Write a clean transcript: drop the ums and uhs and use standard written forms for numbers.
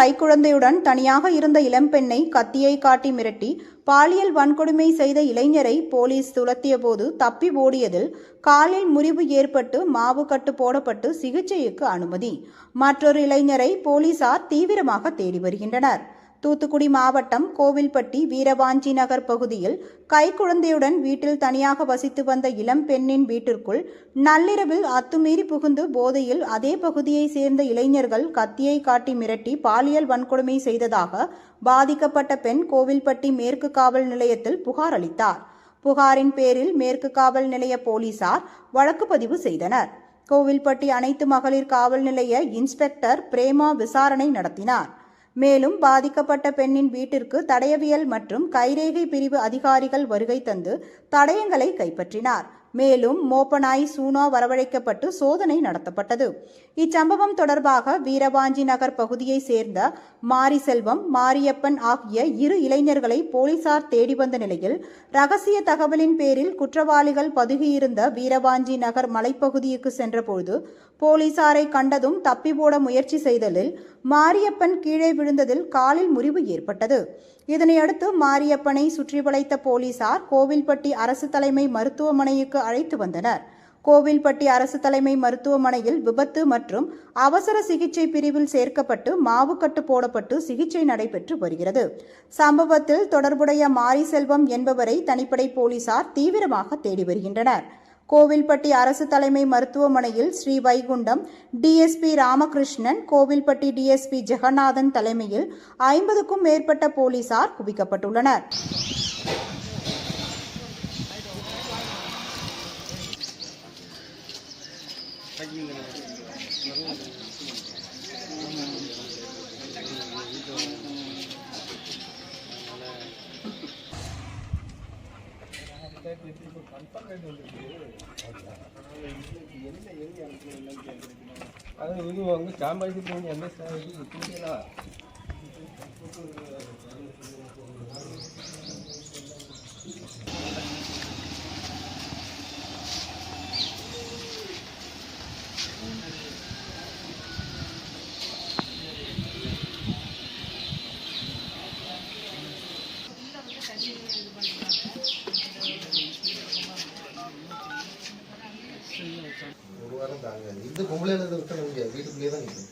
கைக்குழந்தையுடன் தனியாக இருந்த இளம்பெண்ணை கத்தியை காட்டி மிரட்டி பாலியல் வன்கொடுமை செய்த இளைஞரை போலீஸ் துரத்திய போது தப்பி ஓடியதில் காலில் முறிவு ஏற்பட்டு மாவு கட்டு போடப்பட்டு சிகிச்சைக்கு அனுமதி. மற்றொரு இளைஞரை போலீசார் தீவிரமாக தேடி வருகின்றனர். தூத்துக்குடி மாவட்டம் கோவில்பட்டி வீரவாஞ்சி நகர் பகுதியில் கைக்குழந்தையுடன் வீட்டில் தனியாக வசித்து வந்த இளம் பெண்ணின் வீட்டிற்குள் நள்ளிரவில் அத்துமீறி புகுந்து போதையில் அதே பகுதியை சேர்ந்த இளைஞர்கள் கத்தியை காட்டி மிரட்டி பாலியல் வன்கொடுமை செய்ததாக பாதிக்கப்பட்ட பெண் கோவில்பட்டி மேற்கு காவல் நிலையத்தில் புகார் அளித்தார். புகாரின் பேரில் மேற்கு காவல் நிலைய போலீசார் வழக்கு பதிவு செய்தனர். கோவில்பட்டி அனைத்து மகளிர் காவல் நிலைய இன்ஸ்பெக்டர் பிரேமா விசாரணை நடத்தினார். மேலும் பாதிக்கப்பட்ட பெண்ணின் வீட்டிற்கு தடயவியல் மற்றும் கைரேகை பிரிவு அதிகாரிகள் வருகை தந்து தடயங்களை கைப்பற்றினார். மேலும் மோப்பனாய் சூனா வரவழைக்கப்பட்டு சோதனை நடத்தப்பட்டது. இச்சம்பவம் தொடர்பாக வீரவாஞ்சி நகர் பகுதியை சேர்ந்த மாரிசெல்வம், மாரியப்பன் ஆகிய இரு இளைஞர்களை போலீசார் தேடி வந்த நிலையில் ரகசிய தகவலின் பேரில் குற்றவாளிகள் பதுகியிருந்த வீரவாஞ்சி நகர் மலைப்பகுதிக்கு சென்றபோது போலீசாரை கண்டதும் தப்பி ஓட முயற்சி செய்ததில் மாரியப்பன் கீழே விழுந்ததில் காலில் முறிவு ஏற்பட்டது. இதனையடுத்து மாரியப்பனை சுற்றி வளைத்த போலீசார் கோவில்பட்டி அரசு தலைமை மருத்துவமனைக்கு அழைத்து வந்தனர். கோவில்பட்டி அரசு தலைமை மருத்துவமனையில் விபத்து மற்றும் அவசர சிகிச்சை பிரிவில் சேர்க்கப்பட்டு மாவுக்கட்டு போடப்பட்டு சிகிச்சை நடைபெற்று வருகிறது. சம்பவத்தில் தொடர்புடைய மாரிசெல்வம் என்பவரை தனிப்படை போலீசார் தீவிரமாக தேடி வருகின்றனர். கோவில்பட்டி அரசு தலைமை மருத்துவமனையில் ஸ்ரீ வைகுண்டம் டிஎஸ்பி ராமகிருஷ்ணன், கோவில்பட்டி டிஎஸ்பி ஜெகநாதன் தலைமையில் 50க்கும் மேற்பட்ட போலீசார் குவிக்கப்பட்டுள்ளனர். அது இது வந்து சாம்பாய்ச்சி போய் எந்த புரியலா ஒரு வாரம் தாங்க. இந்த பொம்பளை விட்டு வீட்டுக்குள்ளேயே தான் நிற்கும்.